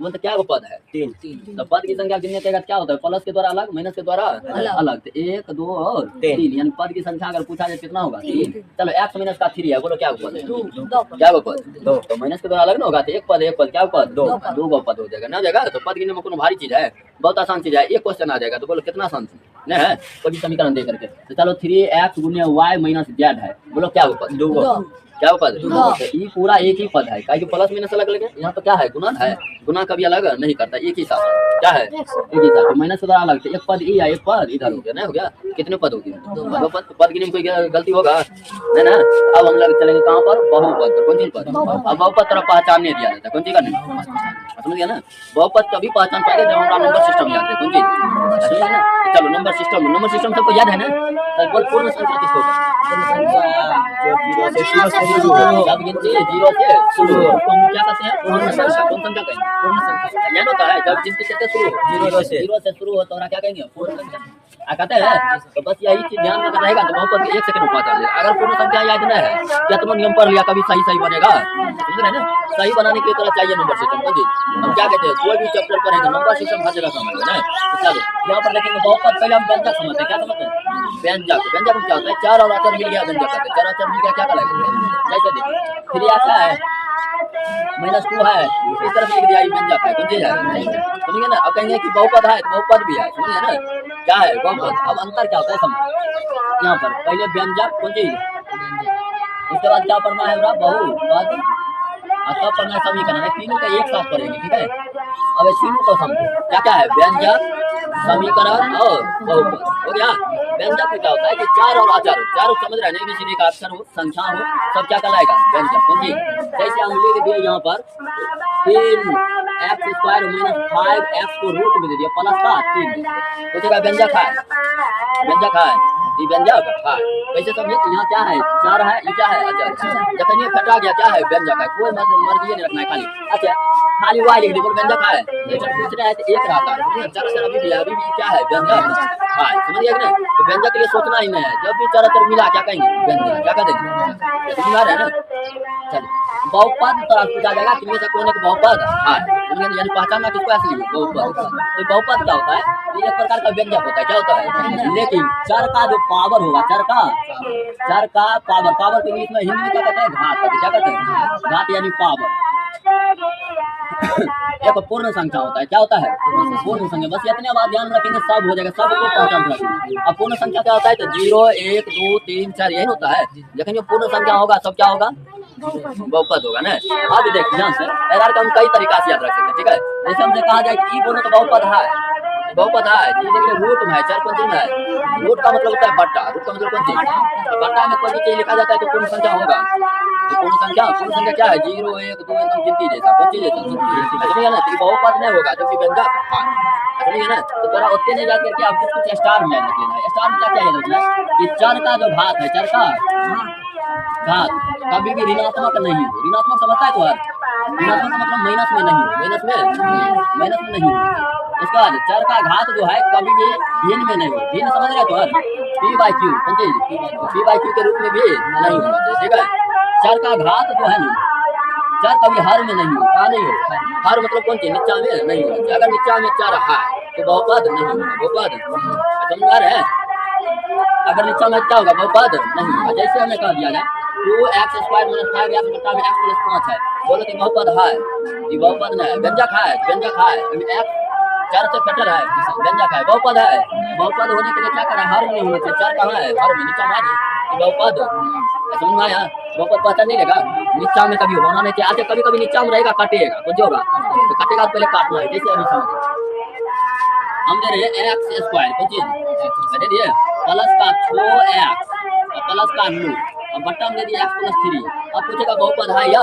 मतलब क्या वो पद है 3 तो पद की संख्या गिनने के बाद क्या होता है प्लस के द्वारा अलग माइनस के द्वारा अलग तो 1 2 और 3 यानी पद की संख्या अगर पूछा जाए कितना होगा 3 चलो x माइनस का 3 है बोलो क्या पद है क्या वो पद 2 तो माइनस के द्वारा अलग ना होगा तो एक पद क्या पद 2 गो पद हो जाएगा ना हो जाएगा तो पद गिनने में कोनो भारी चीज है बहुत आसान चीज है एक क्वेश्चन आ जाएगा तो बोलो कितना आसान चीज नहीं है कोई समीकरण दे करके तो चलो 3x गुने y माइनस z है बोलो क्या वो पद 2 क्या पद तो ये पूरा एक ही पद है काहे कि प्लस माइनस अलग अलग है यहाँ तो क्या है गुणन है गुना कभी अलग नहीं करता एक ही साथ क्या है एक ही साथ माइनस द्वारा अलग तो एक पद ये है एक पद इधर हो गया ना हो गया कितने पद हो गए दो पद गिनने में कोई गलती होगा नहीं ना अब हम लोग चलेंगे कहाँ पर बहुपद पर कौन चीज पर अब बहुपद तरफ पहचान नहीं दिया जाता कौन चीज का नहीं समझ गया ना बहुपद कभी पहचान पाएगा जब हमारा नंबर सिस्टम याद है कौन चीज समझ गया ना चलो नंबर सिस्टम सबको याद है ना तो बोल पूर्ण संख्या किसको जब गिनती है 0 से शुरू हो उसको हम क्या कहते हैं पूर्ण संख्या कौन संख्या कहेंगे पूर्ण संख्या ज्ञान होता है जब गिनती कैसे शुरू हो 0 से शुरू हो तो क्या कहेंगे पूर्ण संख्या कहते हैं तो बस यही चीज ध्यान में रहेगा तो बहुपद के 1 सेकंड में पता चलेगा अगर पूर्ण संख्या याद न है क्या तुम नियम पढ़ लिया कभी सही बनेगा समझ रहे ना सही बनाने के लिए थोड़ा चाहिए नंबर सिस्टम को जी हम क्या कहते हैं कोई भी चैप्टर पढ़ेंगे नंबर सिस्टम हर जगह समझ ना चलो यहाँ पर लिखेंगे बहुपद पहले हम व्यंजक समझते हैं क्या समझते हैं व्यंजक क्या होता है चार और अक्षर मिल गया व्यंजक कहते हैं चार अक्षर मिल गया क्या कहलाएगा जैसे देखिए फिर क्या है -2 है इस तरफ लिख दिया व्यंजक है कौन चीज है समझिए ना अब कहेंगे कि बहुपद है तो बहुपद भी है समझिए ना क्या है बहुपद अब अंतर क्या होता है समझ यहाँ पर पहले व्यंजक कौन चीज उसके बाद क्या पढ़ना है बहुपद और तब पढ़ना समीकरण है तीनों का एक साथ पढ़ेंगे ठीक है अब तीनों को समझो क्या क्या है व्यंजक समीकरण और बहुपद हो गया व्यंजक में क्या होता है कि चार और अचार चारों समझ रहे हैं किसी का अक्षर हो संख्या हो सब क्या कहलाएगा व्यंजक समझिए जैसे हम लिख दिए यहाँ पर 3x² - 5x को रूट में दे दिया प्लस का 3 सोचेगा व्यंजक है ये व्यंजक है कैसे समझे कि यहाँ क्या है चार है ये क्या है अचार जखन ये फटा गया क्या है व्यंजक है कोई मर्जी नहीं रखना है खाली अच्छा खाली y लिख दिया व्यंजक है जब पूछ रहा है तो एक रहता है चार अक्षर अभी भी क्या है व्यंजक है समझ गया कि नहीं तो व्यंजक के लिए सोचना ही नहीं है जब भी चार अक्षर मिला क्या कहेंगे व्यंजक क्या कह देंगे समझ आ रहा है ना चलिए बहुपद तो पूछा जाएगा कितने से कौन एक बहुपद है यानी पहचानना किसको ऐसे लिए बहुपद तो बहुपद क्या होता है ये एक प्रकार का व्यंजक होता है क्या होता है लेकिन चर का जो पावर होगा चर का पावर के इंग्लिश में हिंदी में क्या कहते हैं घात क्या कहते हैं घात यानी पावर एक पूर्ण संख्या होता है क्या होता है पूर्ण संख्या बस इतने बात ध्यान रखेंगे सब हो जाएगा सबको पहचान रखेंगे अब पूर्ण संख्या क्या होता है तो 0 1 2 3 4 यही होता है लेकिन जो पूर्ण संख्या होगा सब क्या होगा बहुपद होगा ना अब देखिए ध्यान से एरर का हम कई तरीका से याद रख सकते हैं ठीक है जैसे हमसे कहा जाए कि बोलो तो बहुपद है ये देखिए रूट में है चार पंच में है रूट का मतलब होता है बट्टा रूट का मतलब कौन चीज बट्टा में कोई भी चीज लिखा जाता है तो पूर्ण संख्या होगा तो पूर्ण संख्या क्या है 0 1 2 एकदम गिनती जैसा कौन चीज जैसा समझिए ना तो बहुपद नहीं होगा जबकि व्यंजक समझिए ना तो थोड़ा उतने नहीं जाकर के आपको कुछ स्टार में याद रखना है स्टार में क्या याद रखना है कि चर का जो घात है चर का घात कभी भी ऋणात्मक नहीं हो ऋणात्मक समझता है तो ऋणात्मक का मतलब माइनस में नहीं हो माइनस में नहीं हो उसके बाद चर का घात जो है कभी भी भिन्न में नहीं हो भिन्न समझ रहे तो p/q p/q के रूप में भी नहीं होना चाहिए ठीक है चर का घात जो है ना चर कभी हर में नहीं हो कहा नहीं हो हर मतलब कौन चीज नीचा में नहीं होना चाहिए अगर नीचा में चर है तो बहुपद नहीं होगा बहुपद समझ रहे हैं अगर नीचा में क्या होगा बहुपद नहीं होगा जैसे हमें कह दिया जाए 2x² - 5x बटा में x + 5 है बोलो कि बहुपद है ये बहुपद नहीं है व्यंजक है x चार से कटर है व्यंजक है बहुपद होने के लिए क्या करा हर में होना चाहिए चार कहाँ है हर में नीचा मार बहुपद समझ में आया बहुपद पता नहीं रहेगा नीचा में कभी होना नहीं चाहिए कभी कभी नीचा में रहेगा कटेगा कुछ होगा तो कटेगा तो पहले काटना है जैसे अभी समझ हम दे रहे हैं x² कुछ चीज दे दिए प्लस का 6x प्लस का 9 अब बट्टा में दे दिया x + 3 अब पूछेगा बहुपद है या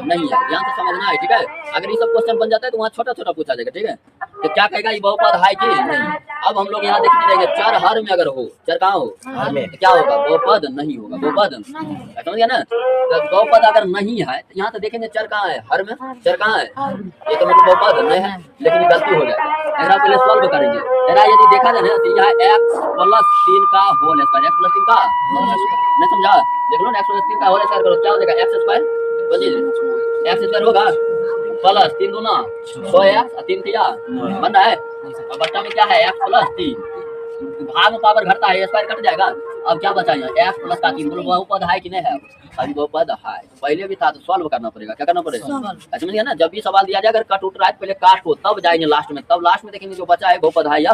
नहीं है ध्यान से समझना है ठीक है अगर ये सब क्वेश्चन बन जाता है तो वहाँ छोटा छोटा पूछा जाएगा ठीक है तो क्या कहेगा ये बहुपद है कि नहीं अब हम लोग यहाँ देखते रहेंगे चर हर में अगर हो चर कहाँ हो हर में तो क्या होगा बहुपद नहीं होगा बहुपद समझ गया ना तो बहुपद अगर नहीं है तो यहाँ तो देखेंगे चर कहाँ है हर में चर कहाँ है ये तो मतलब बहुपद नहीं है लेकिन गलती हो जाएगा अगर आप पहले सॉल्व करेंगे अगर यदि देखा जाए ना तो यह x + 3 का होल स्क्वायर x + 3 का नहीं समझा देख लो ना x + 3 का होल स्क्वायर करो क्या हो जाएगा x² बोलिए x² होगा प्लस 3 दूना 6 एक्स 3 तिया बन रहा है। और बट्टा में क्या है एक्स प्लस 3 भाग में पावर घटता है स्क्वायर कट जाएगा। अब क्या बचा यहाँ एक्स प्लस का 3 बोलो बहुपद है कि नहीं है? अभी बहुपद है। पहले भी था तो सॉल्व करना पड़ेगा। क्या करना पड़ेगा? ऐसे में ना जब भी सवाल दिया जाए अगर कट उठ रहा है पहले काट को तब जाएंगे लास्ट में, तब लास्ट में देखेंगे जो बचा है बहुपद है या।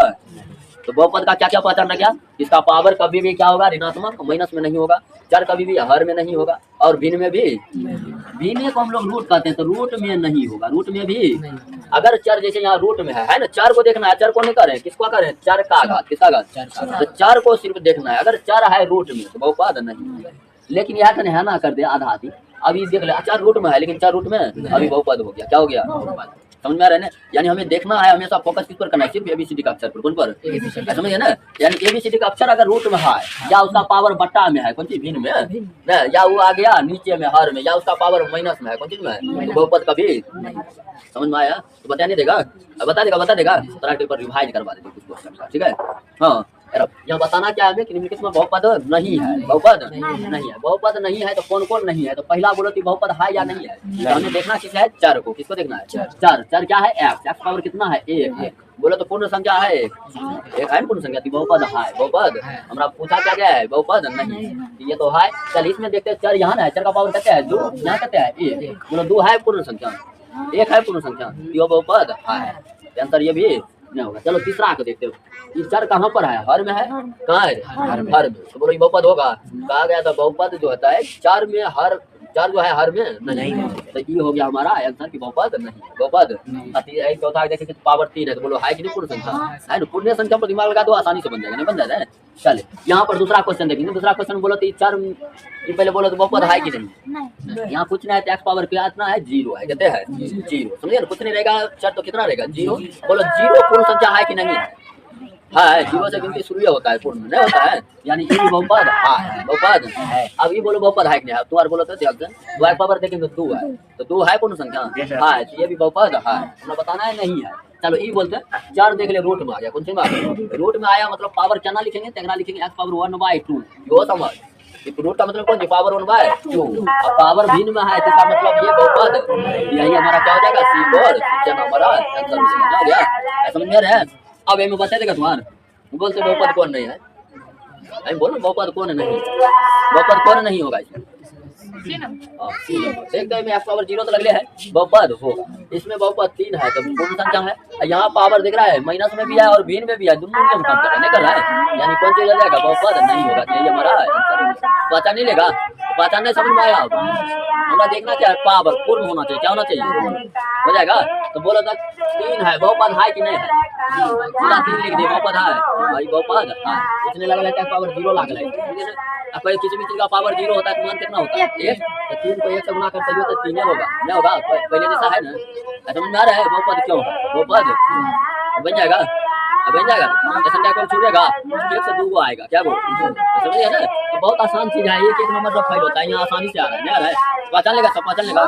तो बहुपद का क्या क्या पहचान रखा? इसका पावर कभी भी क्या होगा ऋणात्मक माइनस में नहीं होगा, चर कभी भी हर में नहीं होगा, और भिन्न में भी भिन्न को हम लोग रूट कहते हैं तो रूट में नहीं होगा। रूट में भी अगर चर जैसे यहाँ रूट में है ना, चर को देखना है, चर को नहीं करें किसको करें? चर का घात, किसका घात? तो चर को सिर्फ देखना है। अगर चर है रूट में तो बहुपद नहीं है। लेकिन यहाँ है ना कर दे आधा आधी, अभी देख ले चर रूट में है लेकिन चर रूट में अभी बहुपद हो गया। क्या हो गया? समझ में आ रहा है ना? यानी हमें देखना है हमेशा फोकस किस पर करना है? सिर्फ एबीसीडी का अक्षर पर। कौन पर? समझिए ना? यानी एबीसीडी का अक्षर अगर रूट में है या उसका पावर बट्टा में है कौन चीज भिन्न में ना, या वो आ गया नीचे में हर में, या उसका पावर माइनस में है कौन चीज में? बहुपद कभी समझ में आया तो बता नहीं देगा? बता देगा तरह के ऊपर रिवाइज करवा देते कुछ क्वेश्चन का। ठीक है हाँ, यहाँ बताना क्या है कि निम्नलिखित में बहुपद नहीं है। बहुपद नहीं है। बहुपद नहीं है तो कौन कौन नहीं है? तो पहला बोलो कि बहुपद है या नहीं है। तो हमें देखना किस है? चर को। किसको देखना है? चर। चर क्या है? एक्स। एक्स पावर कितना है? 1। बोलो तो पूर्ण संख्या है एक है पूर्ण संख्या तो बहुपद है। बहुपद हमारा पूछा क्या गया है? बहुपद नहीं। ये तो है। चल इसमें देखते हैं चर यहाँ है, चर का पावर कहते हैं 2, यहाँ कहते हैं 1। बोलो 2 है पूर्ण संख्या, 1 है पूर्ण संख्या, ये बहुपद है। आंसर ये भी नहीं होगा। चलो तीसरा को देखते हो। ये चर कहाँ पर है? हर में है। कहाँ है? हर में। तो बोलो ये बहुपद होगा। कहा गया था बहुपद जो होता है चार में हर, चार जो है हर में नहीं। तो ये हो गया हमारा आंसर की बहुपद नहीं। बहुपद चौथा देखें पावर 3 है तो बोलो है कि नहीं पूर्ण संख्या है ना? पूर्ण संख्या पर दिमाग लगा दो आसानी से बन जाएगा। नहीं बन जाता है? चले यहाँ पर दूसरा क्वेश्चन देखेंगे। दूसरा क्वेश्चन बोलो तो चार पहले बोलो तो बहुपद है कि नहीं? यहाँ पूछना है एक्स पावर कितना है? 0 है। कहते हैं 0। समझिए ना? कुछ नहीं रहेगा चर तो कितना रहेगा? 0। बोलो 0 पूर्ण संख्या है कि नहीं है? है। 0 से गिनती शुरू होता है, पूर्ण नहीं होता है। यानी ये भी बहुपद है। बहुपद है। अब ये बोलो बहुपद है कि नहीं? तुम्हारे बोलो तो 2 पावर देखेंगे तो 2 है, तो 2 है पूर्ण संख्या है, तो ये भी बहुपद है। हमें बताना है नहीं है। चलो ये बोलते हैं चार देख ले रूट में आ गया। कौन सी बात? रूट में आया मतलब पावर क्या लिखेंगे? तेगना लिखेंगे एक्स पावर 1/2। यो समझ रूट का मतलब कौन सी? पावर 1/2। अब पावर भिन्न में है इसका मतलब ये बहुपद। यही हमारा क्या हो जाएगा? सी और हमारा आंसर हो गया। समझ में रहे? अब ये बता देगा तुम्हारा बोलते बहुपद कौन नहीं है? बोलो बहुपद कौन नहीं? बहुपद कौन नहीं होगा इसमें? देखते हैं एक्स पावर 0 तो लगले है बहुपद होगा। इसमें बहुपद 3 है तो पूर्ण संख्या है। यहाँ पावर दिख रहा है माइनस में भी है और भिन्न में भी है, दोनों में हम काम कर रहे हैं। नहीं कर रहा है यानी कौन चीज आ जाएगा? बहुपद नहीं होगा। यही हमारा पहचान नहीं लेगा। पहचान नहीं समझ में आया? हमारा देखना क्या है? पावर पूर्ण होना चाहिए। क्या होना चाहिए? हो जाएगा। तो बोलो तो 3 है बहुपद है कि नहीं है? पूरा 3 लिख दिए बहुपद है भाई। बहुपद है इसने लगा है पावर 0 लागल है। कोई किसी भी चीज का पावर 0 होता है तो मान कितना होता है? 1। तो 3 को 1 से गुना करते हो तो 3 होगा। नहीं होगा पहले जैसा है ना? समझ में आ रहा है? बहुपद क्यों बहुपद बन जाएगा? बन जाएगा। जैसे क्या छूटेगा 1 से 2 आएगा। क्या बोल समझिए ना? तो बहुत आसान चीज है। एक नंबर जब फाइल होता है यहाँ आसानी से आ रहा है। नहीं आ रहा है? पहचान लेगा सब पहचान लेगा।